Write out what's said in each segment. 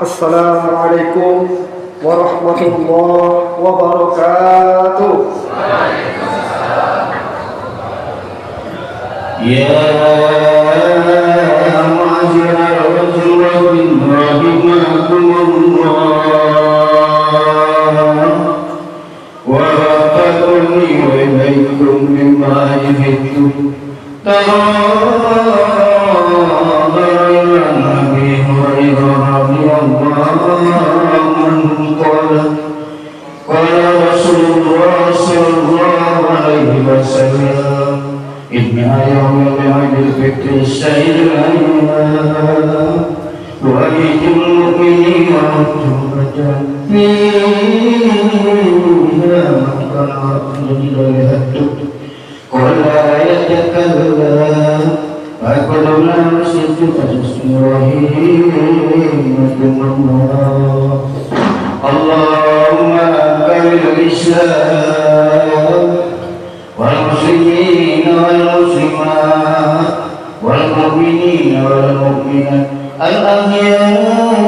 Assalamualaikum warahmatullahi wabarakatuh. Ya ma'asyiral muslimin rahimakumullah wa rafa'uni wa ilaykum mimma yuhibbu qala Rasulullah sallallahu alaihi wasallam inna yawmal 'idil fitri sayyidul wa ayyul mu'minin wa tuhrajan fiha qala yatakallam faqulna nasitu bismillahirrahmanirrahim Allahumma kamil Islam wal muslimin wal muslimat wal mu'minin wal mu'minat al ahya'i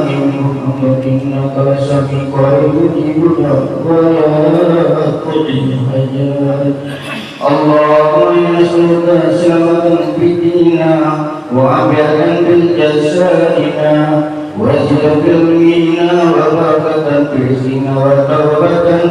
minhum innaka sami'un qaribun mujibud da'wat hajat Allahumma nas'aluka salamatan fid dinina wa afiatan fil jasadina wa ziyadatan minna wa barakatan fil rizqina wa tawbatan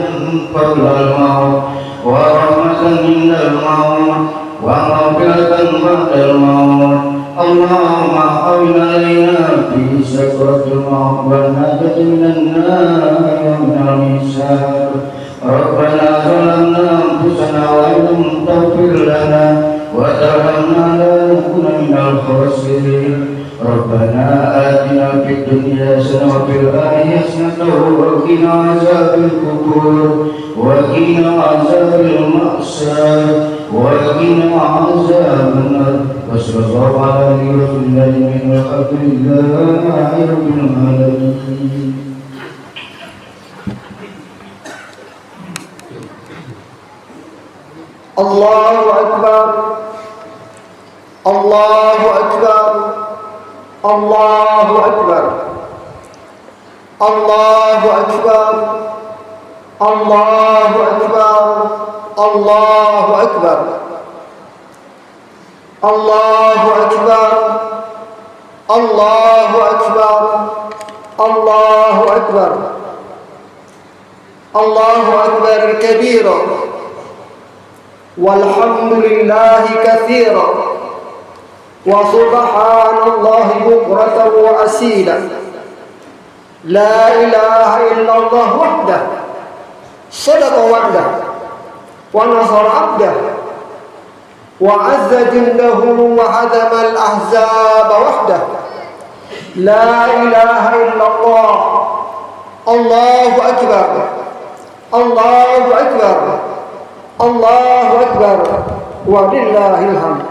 qabla al-maut wa rahmatan indal maut wa maghfiratan ba'dal maut Allahumma awina alaina fi sakratil maut wa najatan minan nar wa minal hisab Rabbana zalamna anfusana wa illam taghfir lana wa tarhamna lanakunanna minal khasirin Rabbana atina fid dunya hasanah wa fil akhirati hasanah wa qina azabil qubur wa qina azabil ma'sad wa qina azaban nar wa sallallahu ala nabiyyina min alhamdulillahi rabbil alamin. Allahu Akbar, Allahu Akbar, Allahu Akbar, Allahu Akbar, Allahu Akbar, Allahu Akbar, Allahu Akbar, Allahu Akbar, Allahu Akbar, Allahu Akbar kabira walhamdulillahi katsira wa subhanallahi bukratan wa asila la ilaha illallah wahdah sadaqa wa'dah wa nasara 'abdah wa 'azza jundahu wa hadama al-ahzaba wahdah la ilaha illallah Allahu akbar Allahu akbar Allahu akbar wa lillahil hamd.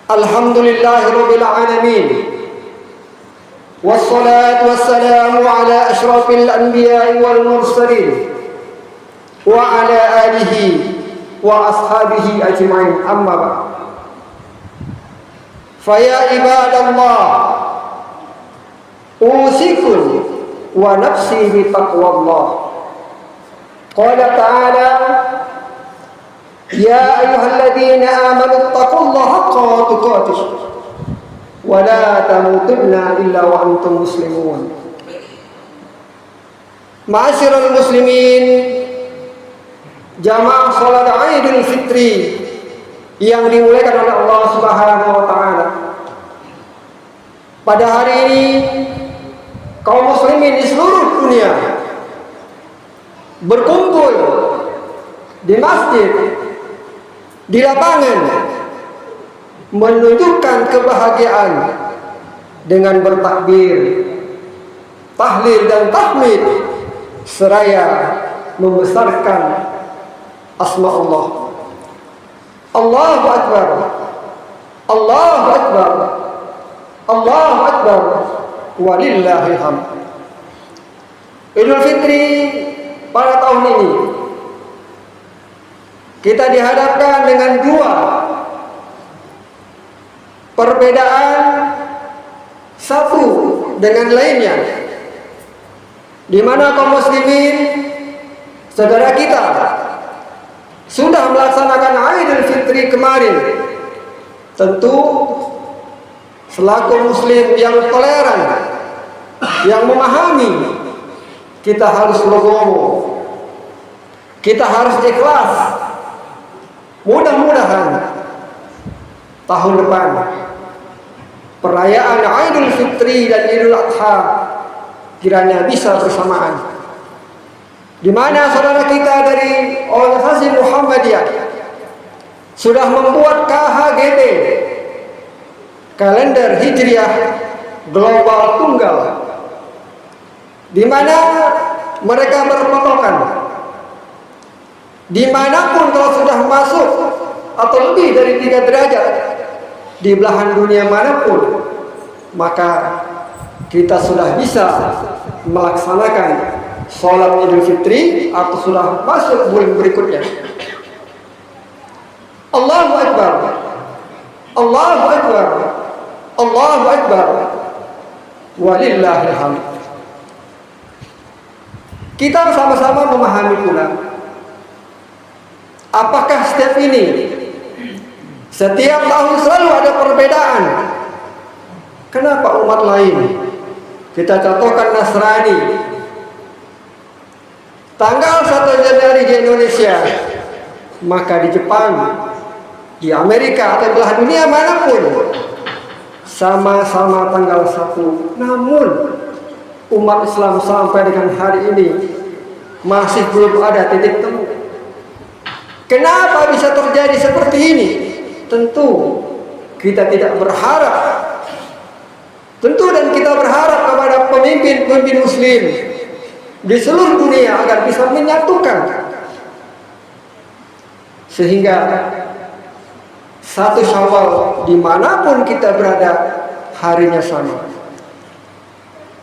Alhamdulillahi rabbil alamin. Wassalatu wassalamu ala asyrafil anbiya'i wal mursalin wa ala alihi wa ashabihi ajma'in. Amma ba'd. Fa ya ibadallah usikum wa nafsi bi taqwallah. Qala ta'ala ya ayyuhalladzina amanu taqullaha haqqa tuqatih wa la tamutunna illa wa antum muslimun. Ma'asyiral muslimin, jamaah salat Idul Fitri yang dimuliakan oleh Allah Subhanahu wa taala. Pada hari ini kaum muslimin di seluruh dunia berkumpul di masjid, di lapangan, menunjukkan kebahagiaan dengan bertakbir, tahlil dan tahmid seraya membesarkan asma Allah. Allahu Akbar, Allahu Akbar, Allahu Akbar, walillahil hamd. Idul Fitri pada tahun ini kita dihadapkan dengan dua perbedaan satu dengan lainnya, di mana kaum muslimin saudara kita sudah melaksanakan Idul Fitri kemarin. Tentu selaku muslim yang toleran, yang memahami, kita harus legowo, kita harus ikhlas. Mudah-mudahan tahun depan perayaan Idul Fitri dan Idul Adha kiranya bisa bersamaan, di mana saudara kita dari organisasi Muhammadiyah sudah membuat KHGB, kalender Hijriah Global Tunggal, di mana mereka berpatokan dimanapun kalau sudah masuk atau lebih dari 3 derajat di belahan dunia manapun, maka kita sudah bisa melaksanakan sholat Idul Fitri atau sudah masuk bulan berikutnya. Allahu Akbar, Allahu Akbar, Allahu Akbar, walillahil hamd. Kita sama-sama memahami pula, apakah setiap tahun selalu ada perbedaan? Kenapa umat lain, kita contohkan Nasrani, tanggal 1 Januari di Indonesia, maka di Jepang, di Amerika atau belahan dunia manapun sama-sama tanggal 1. Namun umat Islam sampai dengan hari ini masih belum ada titik temu. Kenapa bisa terjadi seperti ini? Tentu kita tidak berharap, dan kita berharap kepada pemimpin-pemimpin muslim di seluruh dunia agar bisa menyatukan, sehingga 1 Syawal dimanapun kita berada harinya sama.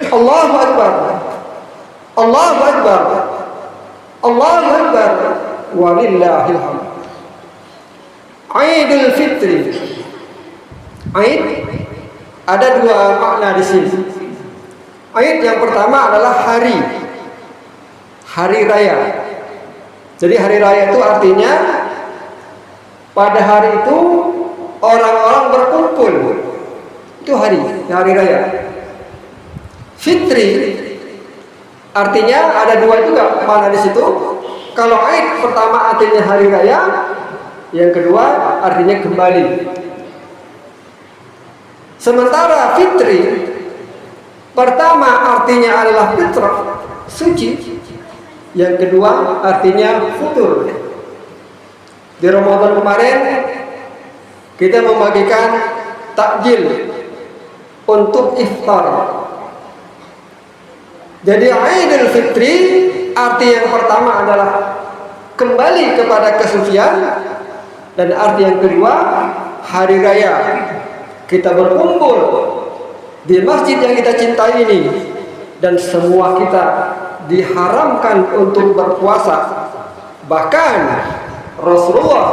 Allahu Akbar, Allahu Akbar, Allahu Akbar, walillahil hamd. Idul Fitri, Aid ada 2 makna di sini. Aid yang pertama adalah hari raya. Jadi hari raya itu artinya pada hari itu orang-orang berkumpul. Itu hari raya. Fitri artinya ada 2 juga makna di situ. Kalau Aid pertama artinya hari raya, yang kedua artinya kembali. Sementara Fitri pertama artinya adalah fitrah, suci. Yang kedua artinya futur. Di Ramadan kemarin kita membagikan takjil untuk iftar. Jadi Idul Fitri arti yang pertama adalah kembali kepada kesucian, dan arti yang kedua hari raya. Kita berkumpul di masjid yang kita cintai ini, dan semua kita diharamkan untuk berpuasa. Bahkan Rasulullah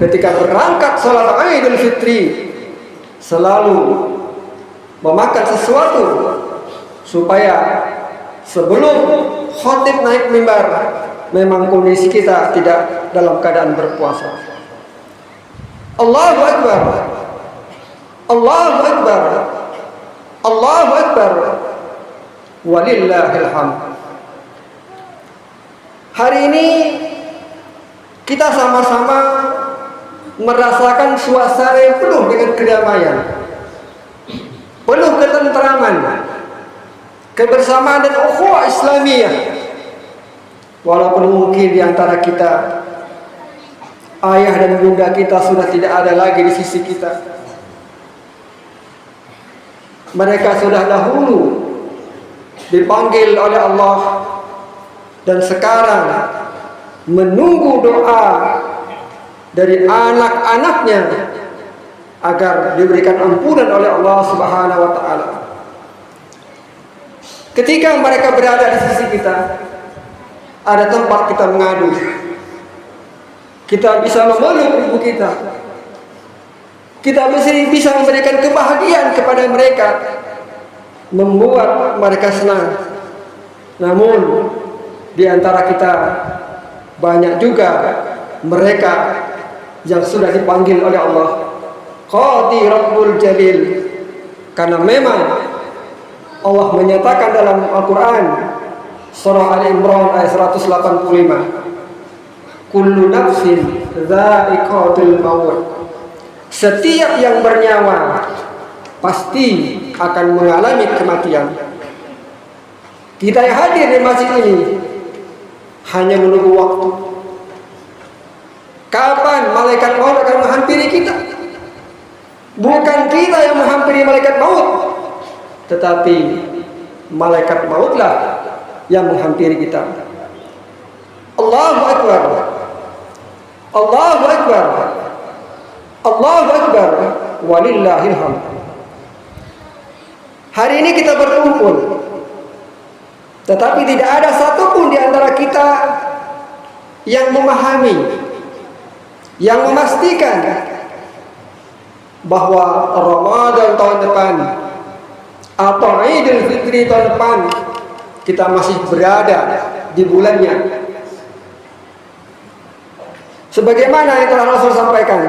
ketika berangkat sholat Idul Fitri selalu memakan sesuatu supaya sebelum khatib naik mimbar memang kondisi kita tidak dalam keadaan berpuasa. Allahu Akbar, Allahu Akbar, Allahu Akbar, walillahil hamd. Hari ini kita sama-sama merasakan suasana yang penuh dengan kedamaian, penuh ketentraman, kebersamaan dan ukhuwah Islamiyah. Walaupun mungkin di antara kita ayah dan bunda kita sudah tidak ada lagi di sisi kita. Mereka sudah dahulu dipanggil oleh Allah, dan sekarang menunggu doa dari anak-anaknya agar diberikan ampunan oleh Allah Subhanahu wa taala. Ketika mereka berada di sisi kita, ada tempat kita mengadu. Kita bisa memeluk ibu kita. Kita bisa memberikan kebahagiaan kepada mereka. membuat mereka senang. Namun di antara kita banyak juga mereka yang sudah dipanggil oleh Allah Qadi Rabbul Jalil, karena memang Allah menyatakan dalam Al-Quran surah Al-Imran ayat 185, kullu nafsin dha'iqatul maut, setiap yang bernyawa pasti akan mengalami kematian. Kita yang hadir di masjid ini hanya menunggu waktu kapan malaikat maut akan menghampiri kita. Bukan kita yang menghampiri malaikat maut, tetapi malaikat mautlah yang menghampiri kita. Allahu Akbar, Allahu Akbar, Allahu Akbar, walillahil hamd. Hari ini kita berkumpul, tetapi tidak ada satupun di antara kita yang memahami, yang memastikan bahwa Ramadan tahun depan atau Idul Fitri tahun depan kita masih berada di bulannya. Sebagaimana yang telah Rasul sampaikan,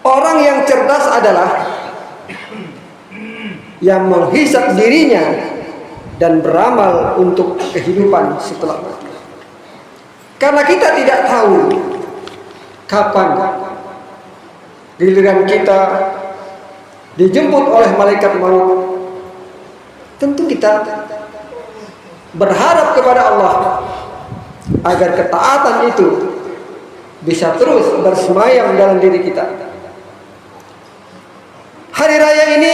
orang yang cerdas adalah yang menghisap dirinya dan beramal untuk kehidupan setelah mati. Karena kita tidak tahu kapan giliran kita dijemput oleh malaikat maut. Tentu kita berharap kepada Allah agar ketaatan itu bisa terus bersemayam dalam diri kita. Hari raya ini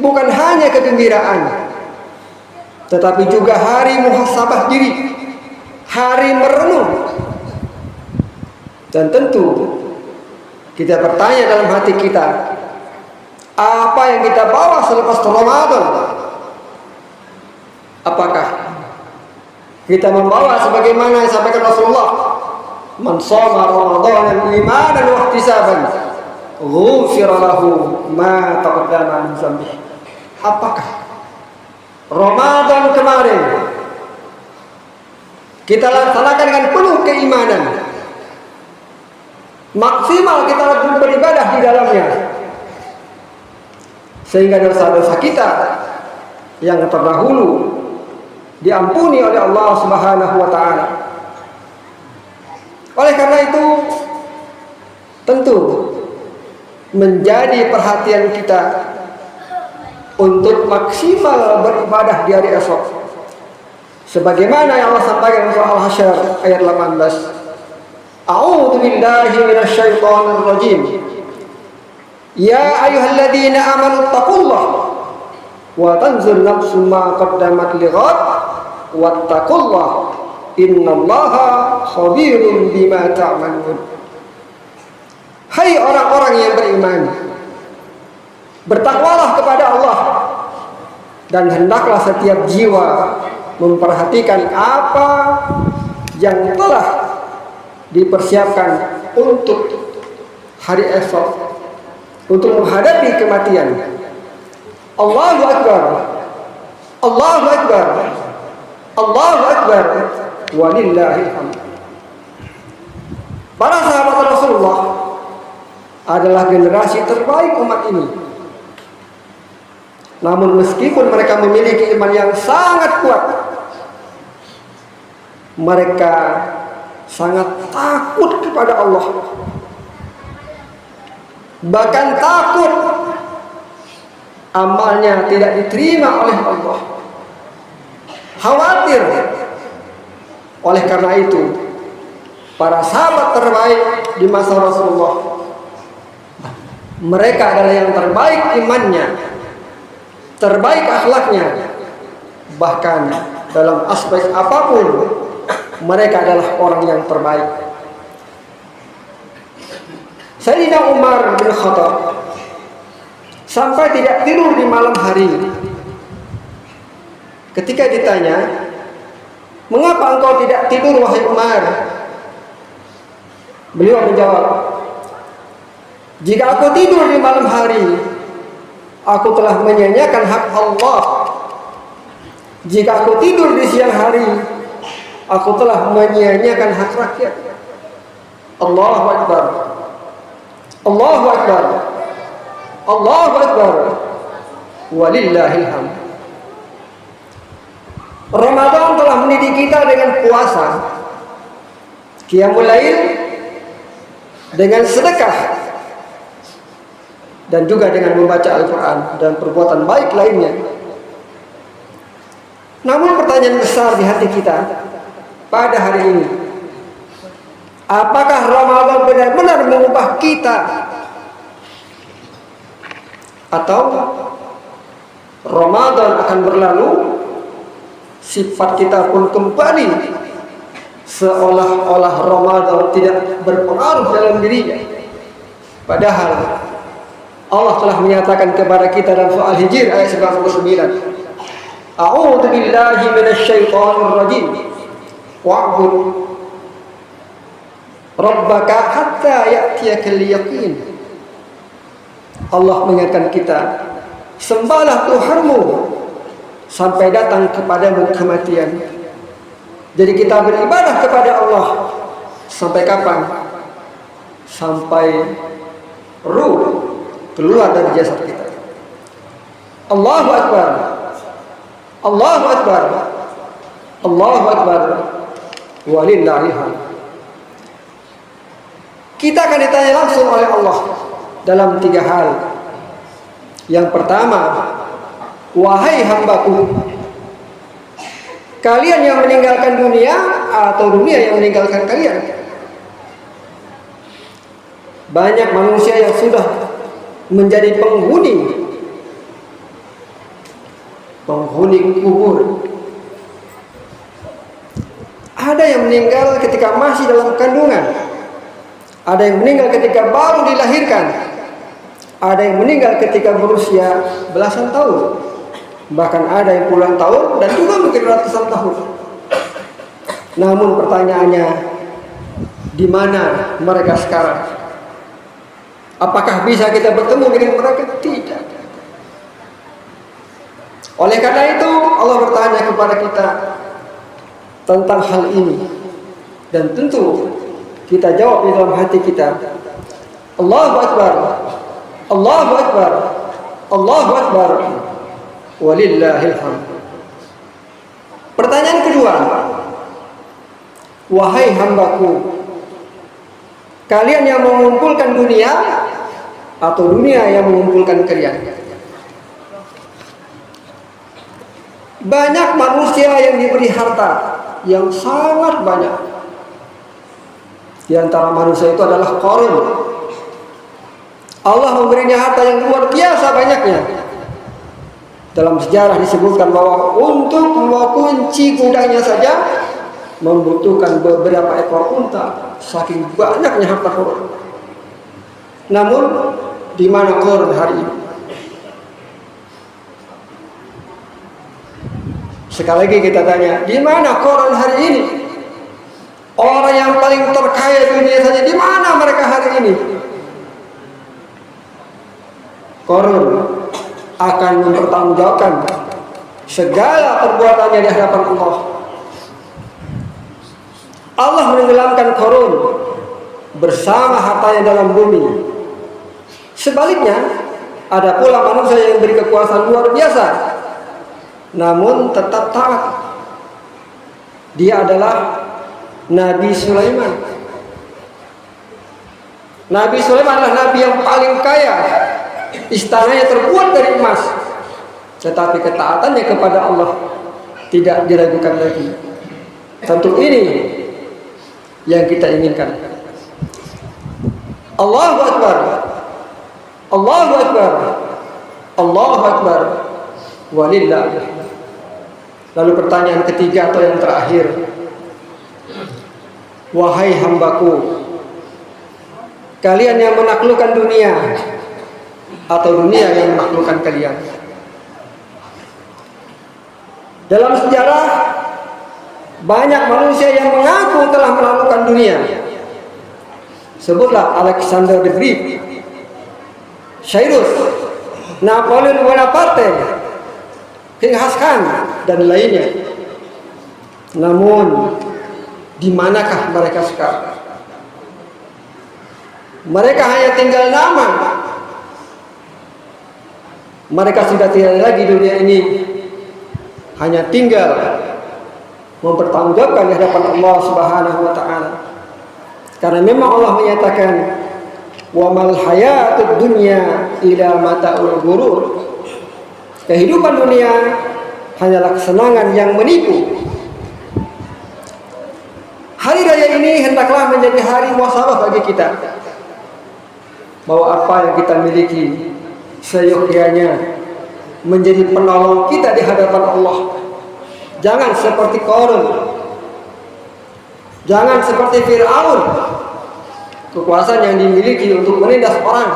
bukan hanya kegembiraan, tetapi juga hari muhasabah diri, hari merenung. Dan tentu kita bertanya dalam hati kita, apa yang kita bawa selepas Ramadan? Apakah kita membawa sebagaimana yang disampaikan Rasulullah, man shoma Ramadan imanan wa ihtisaban ghufira lahu ma taqaddama min dzambihi. Apakah Ramadan kemarin kita laksanakan dengan penuh keimanan, maksimal kita beribadah di dalamnya, sehingga dosa-dosa kita yang terdahulu diampuni oleh Allah Subhanahu wa taala. Oleh karena itu, tentu menjadi perhatian kita untuk maksimal beribadah di hari esok. Sebagaimana yang Allah sampaikan dalam surah Al-Hasyr ayat 18. A'udzu billahi minasyaitonir rajim. Ya ayyuhalladzina amanu taqullaha wa tanzur nafsum ma qaddamat lighad wattaqullaha innallaha khabirun bima ta'malun. Hai orang-orang yang beriman, bertakwalah kepada Allah dan hendaklah setiap jiwa memperhatikan apa yang telah dipersiapkan untuk hari esok, untuk menghadapi kematian. Allahu Akbar, Allahu Akbar, Allahu Akbar, walillahil hamd. Para sahabat Rasulullah adalah generasi terbaik umat ini. Namun meskipun mereka memiliki iman yang sangat kuat, mereka sangat takut kepada Allah. Bahkan takut amalnya tidak diterima oleh Allah. Khawatir. Oleh karena itu, para sahabat terbaik di masa Rasulullah, mereka adalah yang terbaik imannya, terbaik akhlaknya, bahkan dalam aspek apapun mereka adalah orang yang terbaik. Sayyidina Umar bin Khattab sampai tidak tidur di malam hari. Ketika ditanya, mengapa engkau tidak tidur wahai Umar? Beliau menjawab, jika aku tidur di malam hari, aku telah menyanyiakan hak Allah. Jika aku tidur di siang hari, aku telah menyanyiakan hak rakyat. Allahu Akbar. Allahu Akbar. Allahu Akbar. Walillahil hamd. Ramadan telah mendidik kita dengan puasa, qiyamul lail, dengan sedekah, dan juga dengan membaca Al-Quran dan perbuatan baik lainnya. Namun pertanyaan besar di hati kita pada hari ini, apakah Ramadan benar-benar mengubah kita, atau Ramadan akan berlalu, sifat kita pun kembali seolah-olah Ramadan tidak berpengaruh dalam dirinya? Padahal Allah telah menyatakan kepada kita dalam surah Al-Hijr ayat 99, A'udzu billahi minasyaitonir rajim. Wa'bud rabbaka hatta ya'tiyakal yaqin. Allah mengingatkan kita, sembahlah Tuhanmu sampai datang kepadamu kematian. Jadi kita beribadah kepada Allah sampai kapan? Sampai ruh keluar dari jasad kita. Allahu Akbar. Allahu Akbar. Allahu Akbar. Walillahil hamd. Kita akan ditanya langsung oleh Allah dalam 3 hal. Yang pertama, wahai hambaku, kalian yang meninggalkan dunia atau dunia yang meninggalkan kalian? Banyak manusia yang sudah menjadi penghuni kubur. Ada yang meninggal ketika masih dalam kandungan, ada yang meninggal ketika baru dilahirkan, ada yang meninggal ketika berusia belasan tahun, bahkan ada yang puluhan tahun dan juga mungkin ratusan tahun. Namun pertanyaannya, di mana mereka sekarang? Apakah bisa kita bertemu dengan mereka? Tidak. Oleh karena itu Allah bertanya kepada kita tentang hal ini, dan tentu kita jawab di dalam hati kita. Allahu Akbar. Allahu Akbar. Allahu Akbar. Walillahil hamd. Pertanyaan kedua, wahai hambaku, kalian yang mengumpulkan dunia atau dunia yang mengumpulkan kalian? Banyak manusia yang diberi harta yang sangat banyak. Di antara manusia itu adalah Qarun. Allah memberinya harta yang luar biasa banyaknya. Dalam sejarah disebutkan bahwa untuk mengunci gudangnya saja membutuhkan beberapa ekor unta, saking banyaknya harta Qarun. Namun di mana Qarun hari ini? Sekali lagi kita tanya, di mana Qarun hari ini? Orang yang paling terkaya dunia saja, di mana mereka hari ini? Qarun akan mempertanggungjawabkan segala perbuatannya di hadapan Allah. Allah menenggelamkan Qarun bersama hartanya dalam bumi. Sebaliknya, ada pula manusia yang diberi kekuasaan luar biasa, namun tetap taat. Dia adalah Nabi Sulaiman. Nabi Sulaiman adalah nabi yang paling kaya. Istananya terbuat dari emas, tetapi ketaatannya kepada Allah tidak diragukan lagi. Tentu ini yang kita inginkan. Allahu Akbar. Allahu Akbar. Allahu Akbar. Walillah. Lalu pertanyaan ketiga atau yang terakhir, wahai hambaku, kalian yang menaklukkan dunia atau dunia yang menaklukkan kalian? Dalam sejarah banyak manusia yang mengaku telah menaklukkan dunia. Sebutlah Alexander the Great, Cyrus, Napoleon Bonaparte, Genghis Khan, dan lainnya. Namun, di manakah mereka sekarang? Mereka hanya tinggal nama. Mereka sudah tidak lagi dunia ini, hanya tinggal mempertanggungjawabkan di hadapan Allah Subhanahu wa taala. Karena memang Allah menyatakan, "Wa mal hayatud dunya illa mata'ul ghurur." Kehidupan dunia hanyalah kesenangan yang menipu. Hari raya ini hendaklah menjadi hari muhasabah bagi kita, bahwa apa yang kita miliki seyogyanya menjadi penolong kita di hadapan Allah. Jangan seperti Qarun, jangan seperti Fir'aun, kekuasaan yang dimiliki untuk menindas orang,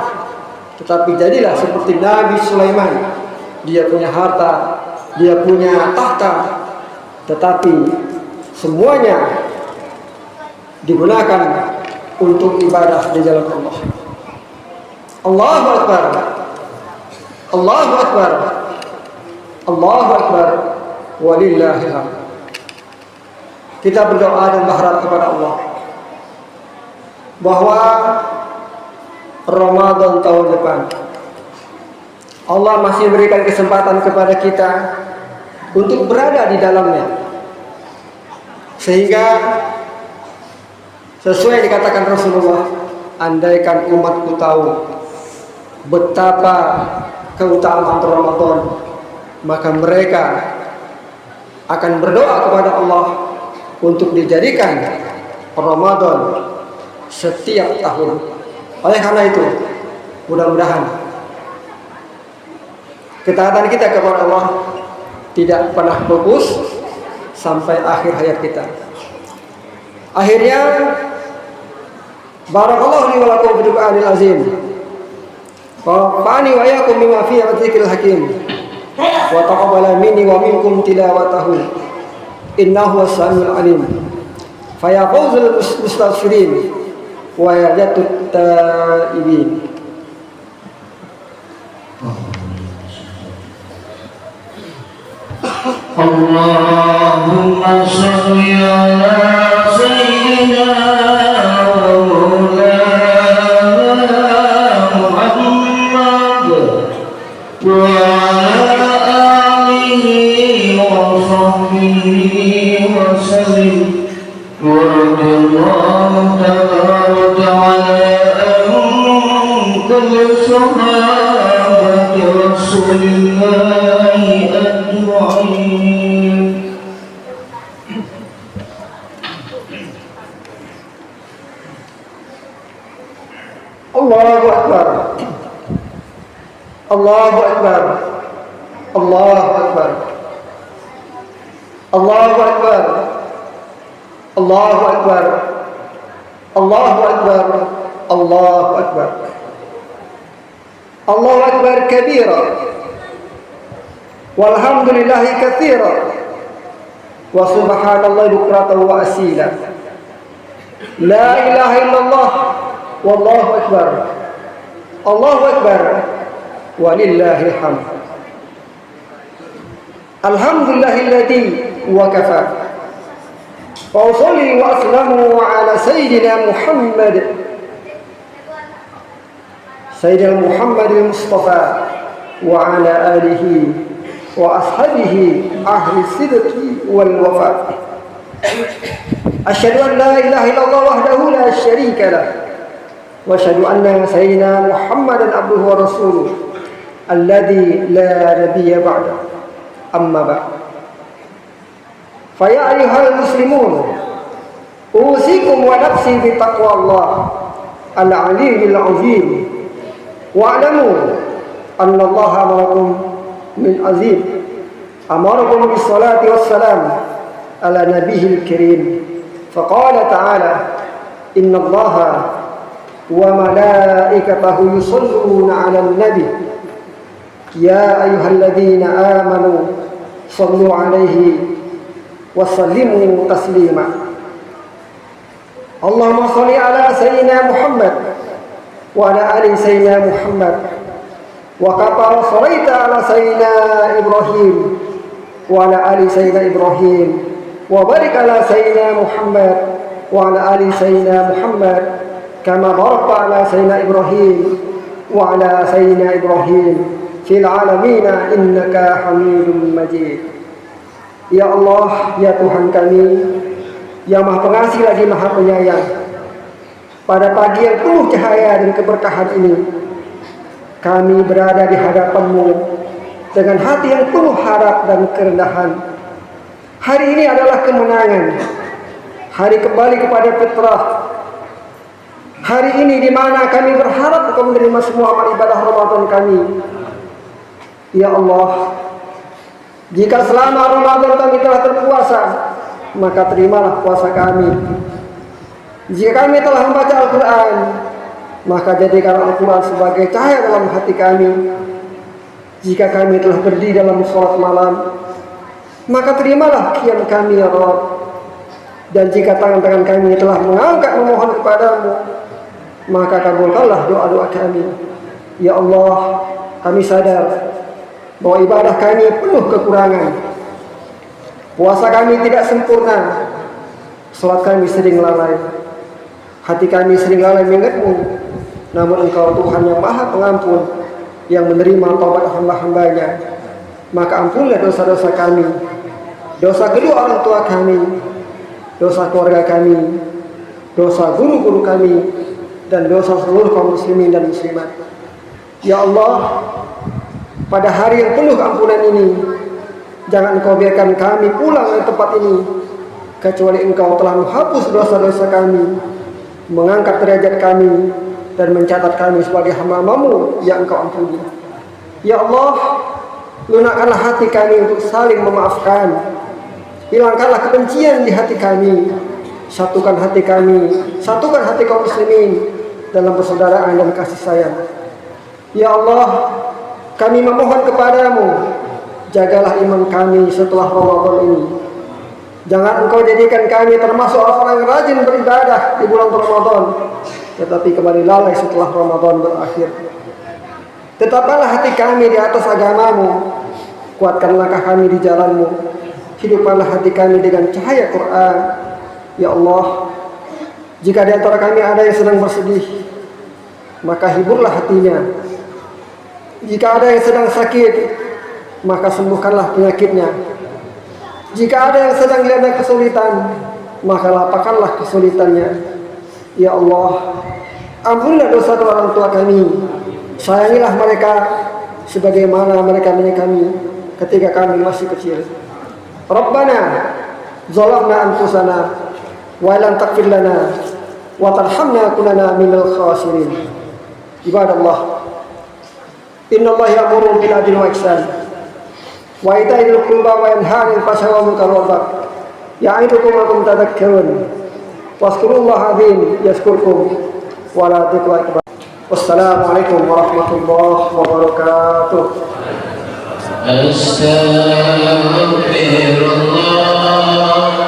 tetapi jadilah seperti Nabi Sulaiman. Dia punya harta, dia punya tahta, tetapi semuanya digunakan untuk ibadah di jalan Allah. Allahu Akbar, Allahu Akbar, Allahu Akbar, walillahil hamd. Kita berdoa dan berharap kepada Allah bahwa Ramadan tahun depan Allah masih berikan kesempatan kepada kita untuk berada di dalamnya, sehingga sesuai dikatakan Rasulullah, andaikan umatku tahu betapa keutamaan Ramadan, maka mereka akan berdoa kepada Allah untuk dijadikan Ramadan setiap tahun. Oleh karena itu, mudah-mudahan ketaatan kita kepada Allah tidak pernah pupus sampai akhir hayat kita. Akhirnya, barakallahu li wa lakum fil Qur'anil azim. Wa fa'ani wa iyyakum bima fihi min dzikril hakim. Wa taqabbala minni wa minkum tilawatahu. Innahu was-sami'ul 'alim. Fa yaquzul mustaghfirin wa yajatut taibin. Allahumma shalli ala sayyidina wa maulana Muhammad wa ala alihi wa sahbihi wa sallim wa radiyallahu ta'ala an kulli sahabati rasulillahi ajma'in. Allahu Akbar, Allahu Akbar, Allahu Akbar, Allahu Akbar, Allahu Akbar, Allahu Akbar, Allahu Akbar, Allahu Akbar kabira, walhamdulillahi katsira, wa subhanallahi bukratan wa asila. La ilaha illallah, wallahu akbar, Allahu akbar, walillahil hamd. Alhamdulillahilladzi wa kafa. Wa usalli wa aslamu ala sayyidina Muhammad, sayyidina Muhammadil Mustafa, wa ala alihi wa ashabihi ahli sidqi wal wafa. Asyhadu an la ilaha illallah wahdahu la syarika lah, wa asyhadu anna sayyidina Muhammadan abduhu wa rasuluh alladzi la nabiyya ba'da. Amma ba'd. Fa ya ayyuhal muslimun, usikum wa nafsi bi taqwallah al-'aliyyil 'azim, wa'lamu anna Allah ma'akum min azim. Amarakum bis salati was salam ala nabiyil karim. Faqala ta'ala, inna Allah wa malaikatahu yusalluna 'alan nabi ya ayyuhalladzina amanu sallu 'alaihi wa sallimu taslima. Allahumma shalli ala sayyidina Muhammad wa ala ali sayyidina Muhammad wa kama shalaita ala sayyidina Ibrahim wa ala ali sayyidina Ibrahim wa barik ala sayyidina Muhammad wa ala ali sayyidina Muhammad kama barakta ala sayyidina Ibrahim wa ala sayyidina Ibrahim fil alamin innaka Hamidum Majid. Ya Allah, ya Tuhan kami yang Maha Pengasih lagi Maha Penyayang, pada pagi yang penuh cahaya dan keberkahan ini, kami berada di hadapan-Mu dengan hati yang penuh harap dan kerendahan. Hari ini adalah kemenangan, hari kembali kepada fitrah, hari ini di mana kami berharap Engkau menerima semua amal ibadah Ramadan kami. Ya Allah, jika selama Ramadan kami telah berpuasa, maka terimalah puasa kami. Jika kami telah membaca Al-Quran, maka jadikan Al-Quran sebagai cahaya dalam hati kami. Jika kami telah berdiri dalam sholat malam, maka terimalah qiyam kami ya Rabb. Dan jika tangan-tangan kami telah mengangkat memohon kepadamu, maka kabulkanlah doa-doa kami. Ya Allah, kami sadar bahwa ibadah kami penuh kekurangan. Puasa kami tidak sempurna, sholat kami sering lalai, hati kami sering lalai mengingat-Mu. Namun Engkau Tuhan yang Maha Pengampun, yang menerima taubat hamba-hambanya. Maka ampunilah dosa-dosa kami, dosa kedua orang tua kami, dosa keluarga kami, dosa guru-guru kami, dan dosa seluruh kaum muslimin dan muslimat. Ya Allah, pada hari yang penuh ampunan ini, jangan Engkau biarkan kami pulang dari tempat ini kecuali Engkau telah menghapus dosa-dosa kami, mengangkat derajat kami, dan mencatat kami sebagai hamba-Mu yang Engkau ampuni. Ya Allah, lunakkanlah hati kami untuk saling memaafkan. Hilangkanlah kebencian di hati kami. Satukan hati kami, satukan hati kaum muslimin dalam persaudaraan dan kasih sayang. Ya Allah, kami memohon kepadamu, jagalah iman kami setelah Ramadan ini. Jangan Engkau jadikan kami termasuk orang yang rajin beribadah di bulan Ramadan, tetapi kembali lalai setelah Ramadan berakhir. Tetapkanlah hati kami di atas agama-Mu, kuatkan langkah kami di jalan-Mu, hidupkanlah hati kami dengan cahaya Quran. Ya Allah, jika di antara kami ada yang sedang bersedih, maka hiburlah hatinya. Jika ada yang sedang sakit, maka sembuhkanlah penyakitnya. Jika ada yang sedang dilanda kesulitan, maka lapangkanlah kesulitannya. Ya Allah, ampunilah dosa orang tua kami. Sayangilah mereka sebagaimana mereka menyayangi kami ketika kami masih kecil. Rabbana zalamna anfusana wa lam taghfir lana wa tarhamna kunana minal khasirin. Ibadallah, innallaha ya'muru bil adli wa ihsan wa ita'i dzil qurba wa yanha 'anil fahsya'i wal munkari wal baghi ya'idukum la'allakum tadhakkarun. Wazkurullaha 'azim yazkurkum wa la dzikra akbar. Wassalamualaikum warahmatullahi wabarakatuh. Astaghfirullah.